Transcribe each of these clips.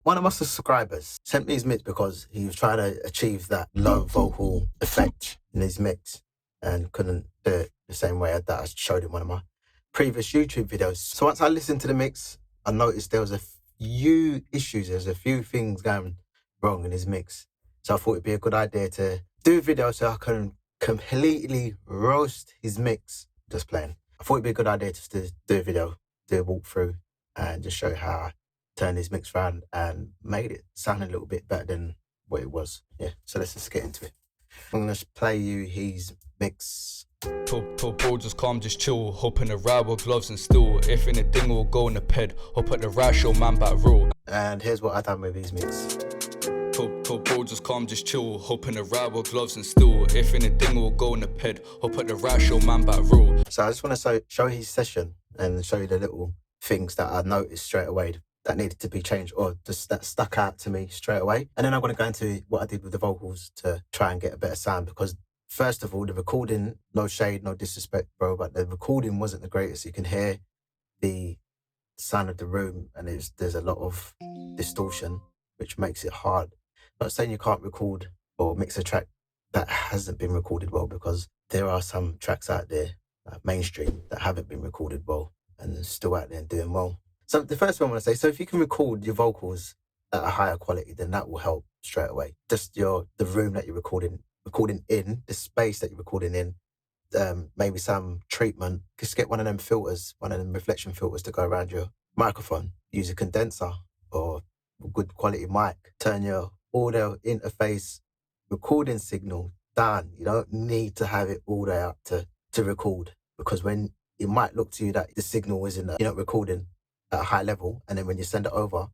One of my subscribers sent me his mix because he was trying to achieve that low vocal effect in his mix and couldn't do it the same way that I showed in one of my previous YouTube videos. So once I listened to the mix, I noticed there was a few issues. There's a few things going wrong in his mix. So I thought it'd be a good idea to do a video so I can completely roast his mix. Just playing. I thought it'd be a good idea just to do a video, do a walkthrough, and just show how I turned his mix around and made it sound a little bit better than what it was. Yeah, so let's just get into it. I'm gonna play you his mix. Bro, just calm, just chill. Hop in the ride with gloves and steel. If in a ding, we'll go in the ped. Hop at the ride, show man back roll. And here's what I done with his mix. Bro, just calm, just chill. Hop in the ride with gloves and steel. If in a ding, we'll go in the ped. Hop at the ride, show man back roll. So I just want to show his session and show you the little things that I noticed straight away that needed to be changed or just that stuck out to me straight away. And then I'm going to go into what I did with the vocals to try and get a better sound, because first of all, the recording, no shade, no disrespect, bro, but the recording wasn't the greatest. You can hear the sound of the room and there's a lot of distortion, which makes it hard. Not saying you can't record or mix a track that hasn't been recorded well, because there are some tracks out there, mainstream, that haven't been recorded well and are still out there and doing well. So the first one I want to say, so if you can record your vocals at a higher quality, then that will help straight away. Just the room that you're recording in, the space that you're recording in, maybe some treatment. Just get one of them filters, one of them reflection filters to go around your microphone. Use a condenser or a good quality mic. Turn your audio interface recording signal down. You don't need to have it all the way up to record, because when it might look to you that the signal isn't, you're not recording at a high level, and then when you send it over,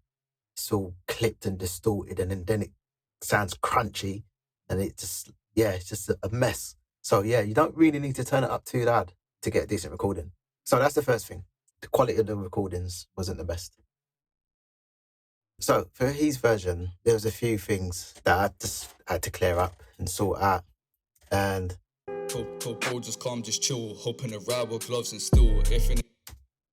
it's all clipped and distorted, and then it sounds crunchy, and it just, yeah, it's just a mess. So yeah, you don't really need to turn it up too loud to get a decent recording. So that's the first thing. The quality of the recordings wasn't the best. So for his version, there was a few things that I just had to clear up and sort out. And Bro, just calm, just chill. Hop in the ride with gloves and steel. If in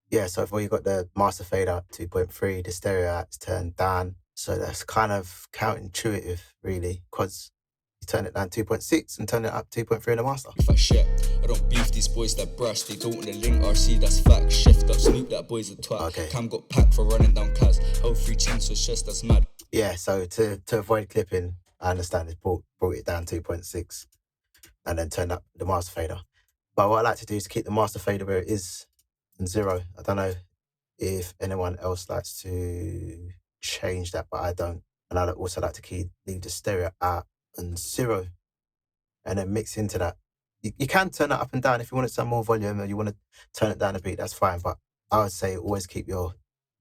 yeah, so you got the master fader up 2.3, the stereo out's turned down. So that's kind of counterintuitive, really, because you turn it down 2.6 and turn it up 2.3 in the master. Fat shit, I don't beef these boys that brash. They don't want to link RC, that's fact. Shift up, Snoop, that boy's a twat. Okay. Cam got packed for running down cats. Held 3 chins for chest, that's mad. Yeah, so to avoid clipping, I understand it brought it down 2.6 and then turned up the master fader. But what I like to do is keep the master fader where it is in 0. I don't know if anyone else likes to change that, but I don't. And I also like to leave the stereo out and 0 and then mix into that. You can turn it up and down if you want some more volume or you want to turn it down a bit, that's fine. But I would say always keep your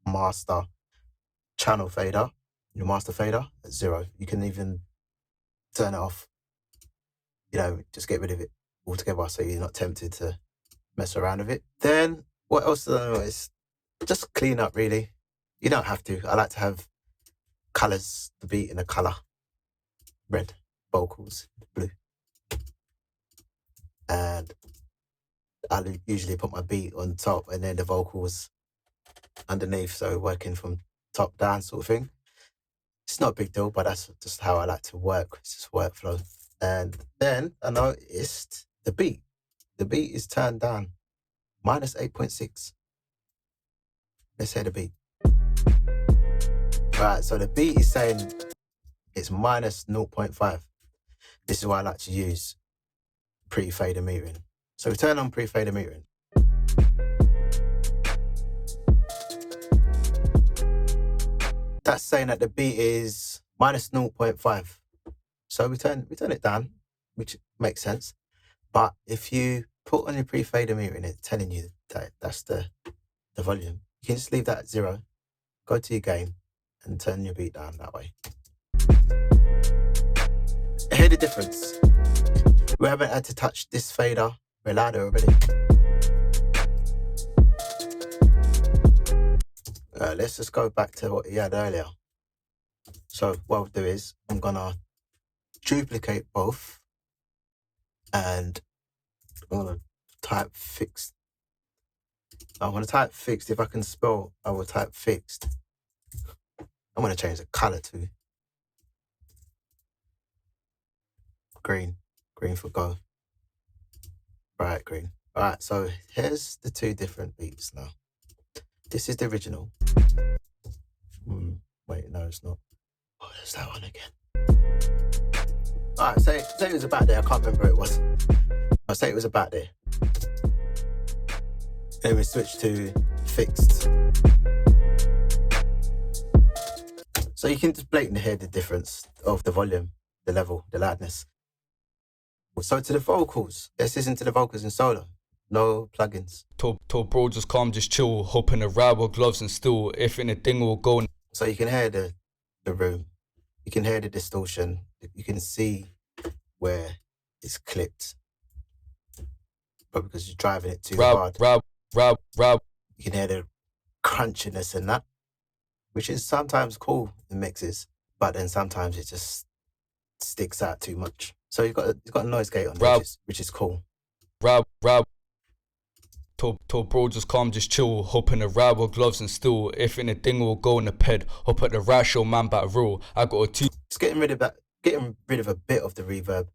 master channel fader, your master fader at 0. You can even turn it off, just get rid of it altogether so you're not tempted to mess around with it. Then what else do I know is just clean up, really. You don't have to. I like to have colours, the beat in a colour. Red, vocals, blue. And I usually put my beat on top and then the vocals underneath, so working from top down sort of thing. It's not a big deal, but that's just how I like to work. It's just workflow. And then I noticed the beat. The beat is turned down, minus 8.6. Let's hear the beat. Right, so the beat is saying it's minus 0.5. This is why I like to use pre-fader metering. So we turn on pre-fader metering. That's saying that the beat is minus 0.5. So we turn it down, which makes sense. But if you put on your pre-fader metering, it's telling you that that's the volume. You can just leave that at 0, go to your gain, and turn your beat down that way. Hear the difference. We haven't had to touch this fader. We're louder already. Let's just go back to what he had earlier. So what I'll do is I'm gonna duplicate both and I'm gonna type fixed. I'm gonna type fixed. If I can spell, I will type fixed. I'm going to change the color to green. Green for go. Bright green. All right, so here's the two different beats now. This is the original. Wait, no, it's not. Oh, there's that one again. All right, say it was about there. I can't remember what it was. I'll say it was about there. Then we switch to fixed. So you can just blatantly hear the difference of the volume, the level, the loudness. So to the vocals, let's listen to the vocals in solo. No plugins. Told bro, just calm, just chill. Hop in the ride with gloves and steel. If anything will go. So you can hear the room. You can hear the distortion. You can see where it's clipped. But because you're driving it too hard. You can hear the crunchiness in that, which is sometimes cool in mixes, but then sometimes it just sticks out too much. So you've got a noise gate on there, which is cool. Told bro, just calm, just chill. Hop in the ride with gloves and steel. If anything will go in the ped. Hop at the rash, your man back real. I got a two. It's getting rid of a bit of the reverb.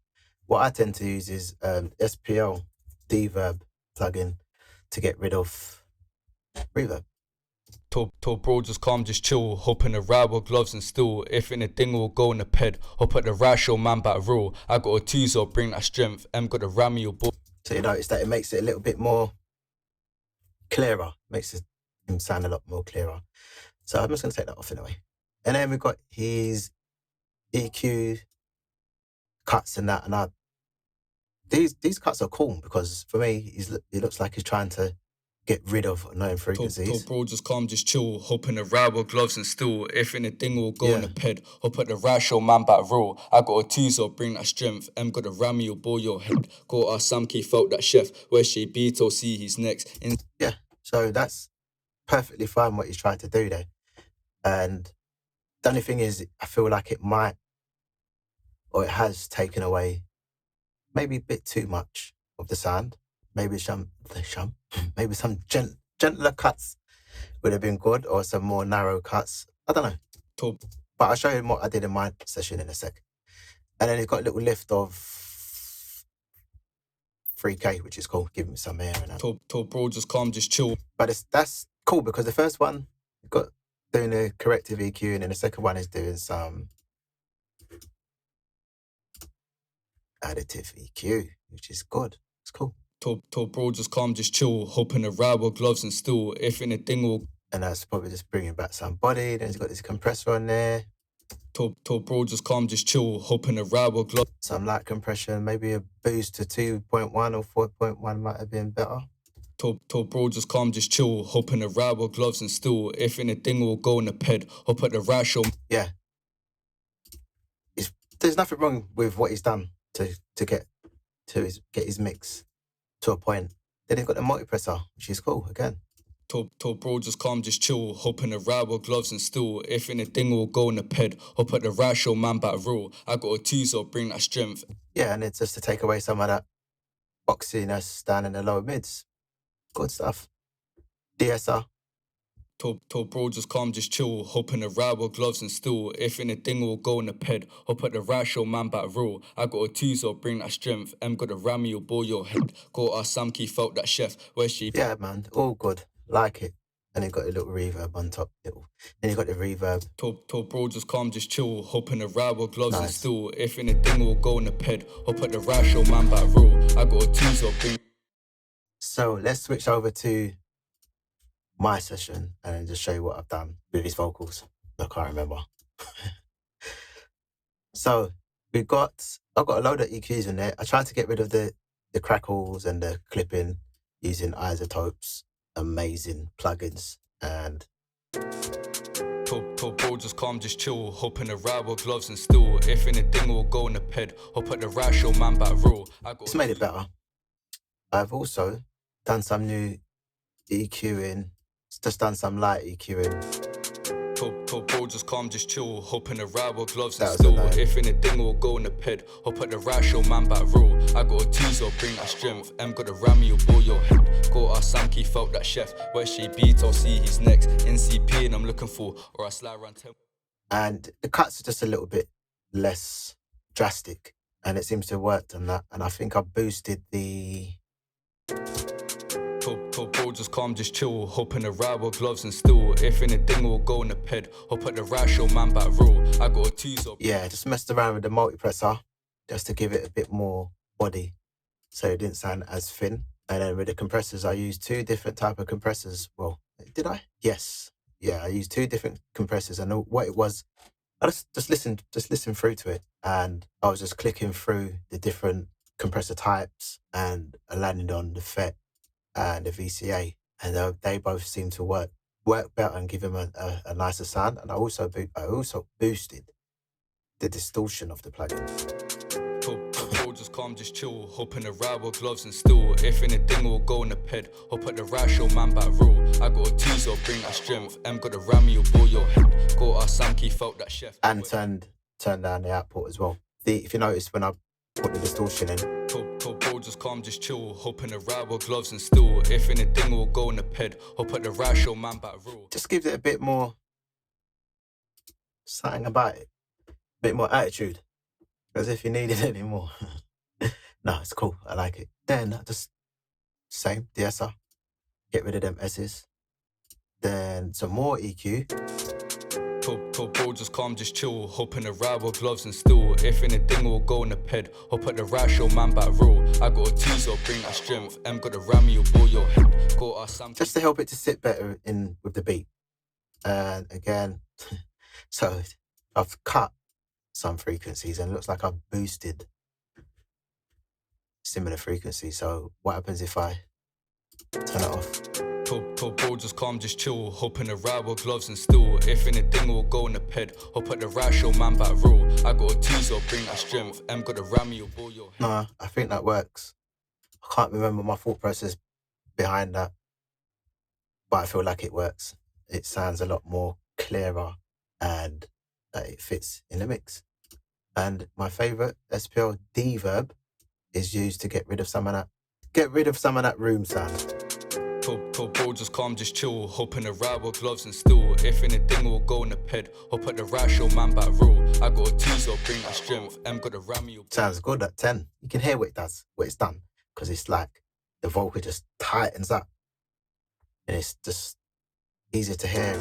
What I tend to use is SPL deverb plugin to get rid of reverb. Told bro, just calm, just chill. Hop in the ride with gloves and steel. If anything will go in the ped. Hop at the rash, your man back real. I got a two, so bring that strength. Got a ram your boy. So you notice that it makes it a little bit more clearer, makes him sound a lot more clearer. So I'm just going to take that off anyway. And then we've got his EQ cuts and that. And these cuts are cool because for me, it looks like he's trying to get rid of annoying frequencies. Told bro, just calm, just chill. Hop in the ride with gloves and steel. If anything will go in the ped. Hop at the rash, your man back real. I got a two, so bring that strength. Got a ram your boy, your head. Got our Sam K felt that chef. Where she beat or see he's next. Yeah, so that's perfectly fine what he's trying to do there. And the only thing is, I feel like it might, or it has taken away maybe a bit too much of the sound. Maybe some gentler cuts would have been good, or some more narrow cuts. I don't know. But I'll show you what I did in my session in a sec. And then it's got a little lift of 3K, which is cool, giving me some air and that. Told bro, just calm, just chill. But that's cool because the first one, you've got doing a corrective EQ, and then the second one is doing some additive EQ, which is good. It's cool. Told bro, just calm, just chill. Hop in the ride with gloves and steel. If anything will. And that's probably just bringing back some body. Then he's got this compressor on there. Told bro, just calm, just chill. Hop in the ride with gloves. Some light compression, maybe a boost to 2.1 or 4.1 might have been better. Told bro, just calm, just chill. Hop in the ride with gloves and steel. If anything will go in the ped. Hop at the rash, your. Yeah. There's nothing wrong with what he's done to get his mix to a point. Then he's got the multipressor, which is cool again. Told bro, just calm, just chill. Hop in the ride with gloves and steel. If anything will go in the ped. Hop at the rash, your man back real. I got a two, so bring that strength. Yeah, and it's just to take away some of that boxiness down in the lower mids. Good stuff. DSR. Told bro, just calm, just chill. Hop in the ride with gloves and steel. If anything will go in the ped. Hop at the rash, your man back real. I got a two, so bring that strength. Got a ram your boy, your head. Got our Sam K felt that chef. Where she. Yeah, man, all good. Like it. And you got a little reverb on top. Then you got the reverb. Told bro, just calm, just chill. Hop in the ride with gloves and steel. If anything will go in the ped. Hop at the rash, your man back real. I got a two, so bring. So let's switch over to my session and then just show you what I've done with his vocals. I can't remember. So I've got a load of EQs in there. I tried to get rid of the crackles and the clipping using isotopes, amazing plugins. And Told bro, just calm, just chill. Hop in the ride with gloves and steel. If anything will go in the ped. Hop at the rash, your man back real. It's made it better. I've also done some new EQing. Just done some light EQing. Told bro, just calm, just chill. Hop in the ride with gloves and steel. If anything will go in the ped. Hop at the rash, your man back real. I got a two, so bring that strength. Got a ram your boy, your head. Got our Sam K felt that chef. Where she beat or see he's next. NCP and I'm looking for, or I slide around 10. And the cuts are just a little bit less drastic, and it seems to have worked on that. And I think I boosted the... Told bro, just calm, just chill. Hop in the ride with gloves and steel. If anything, we'll go in the ped. Hop at the rash, show man back roll. I got a teaser. Yeah, just messed around with the multipressor just to give it a bit more body so it didn't sound as thin. And then with the compressors, I used 2 different type of compressors. Well, did I? Yes. Yeah, I used 2 different compressors, and what it was, I just listened through to it, and I was just clicking through the different compressor types, and I landed on the FET and the VCA, and they both seem to work better and give them a nicer sound. And I also boosted the distortion of the plugin. Bro, just calm, just chill. Hop in the ride with gloves and steel. If anything, we'll go in the ped. Hop at the rash, show man back roll. I got a teaser, bring that strength. M got a ram, you'll bore your head. Got our Samky, felt that chef. And turned down the output as well. If you notice, when I put the distortion in, Told bro, just calm, just chill. Hop in the ride with gloves and steel. If anything, we'll go in the ped. Hop at the rash, show man back roll. Just gives it a bit more something about it, a bit more attitude, as if you needed any more. No, it's cool. I like it. Then just same DSR, get rid of them S's. Then some more EQ. Told bro, just calm, just chill. Hop in the ride with gloves and steel. If anything, we'll go in the ped. Hop at the rash, show man back roll. I got a teaser, bring that strength. M got a ram, you'll bore your head. Got our Samky. Just to help it to sit better in with the beat. And again, so I've cut some frequencies, and it looks like I've boosted similar frequencies. So what happens if I turn it off? Told bro, just calm, just chill. Hop in the ride with gloves and steel. If anything, we'll go in the ped. Hop at the rash, show man back roll. I got a teaser, bring that strength. M got a ram, you'll bore your head. Nah, I think that works. I can't remember my thought process behind that, but I feel like it works. It sounds a lot more clearer, and it fits in the mix. And my favorite SPL reverb is used to get rid of some of that room sound. Told bro, just calm, just chill. Hop in the ride with gloves and steel. If anything, we'll go in the ped. Hop at the rash, show man back roll. I got a teaser, bring that strength. M got a ram, you'll... Sounds good at 10. You can hear what it does, what it's done, because it's like the vocal just tightens up, and it's just easier to hear.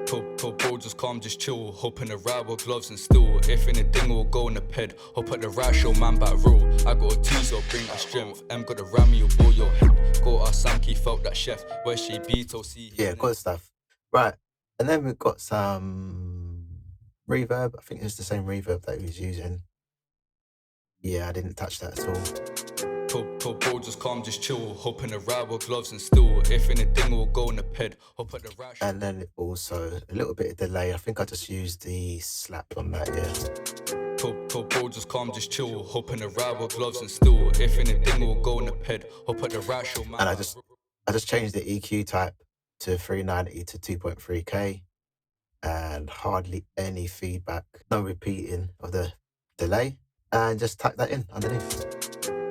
Told bro, just calm, just chill. Hop in the ride with gloves and steel. If anything, we'll go in the ped. Hop at the rash, show man back roll. I got a teaser, bring that strength. M got a ram, you'll bore your head. Got our Samky, felt that chef. Where she beat or see. Yeah, good stuff. Right, and then we've got some reverb. I think it's the same reverb that he was using. Yeah, I didn't touch that at all. Told bro, just calm, just chill. Hop in the ride with gloves and steel. If anything, we'll go in the ped. Hop at the rash. And then also a little bit of delay. I think I just used the slap on that, yeah. Told bro, just calm, just chill. Hop in the ride with gloves and steel. If anything, we'll go in the ped. Hop at the rash, show man. And I just changed the EQ type to 390 to 2.3K, and hardly any feedback, no repeating of the delay, and just tack that in underneath.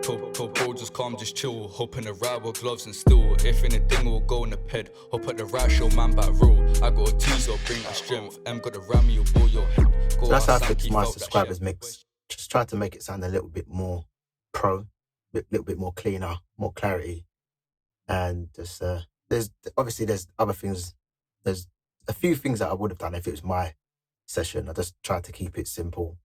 Told bro, just calm, just chill. Hop in the ride with gloves and steel. If anything, we'll go in the ped. Hop at the rash, show man back roll. I got a teaser, bring that strength. M got a ram, you'll bore your head. So that's how I fix my subscribers mix. Just try to make it sound a little bit more pro, a little bit more cleaner, more clarity. And just there's other things. There's a few things that I would have done if it was my session. I just tried to keep it simple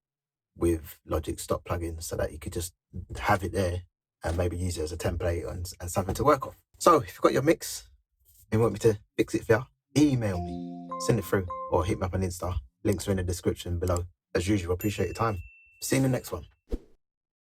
with Logic stock plugins so that you could just have it there and maybe use it as a template and something to work off. So if you've got your mix and you want me to fix it for you, email me, send it through, or hit me up on Insta. Links are in the description below. As usual, appreciate your time. See you in the next one.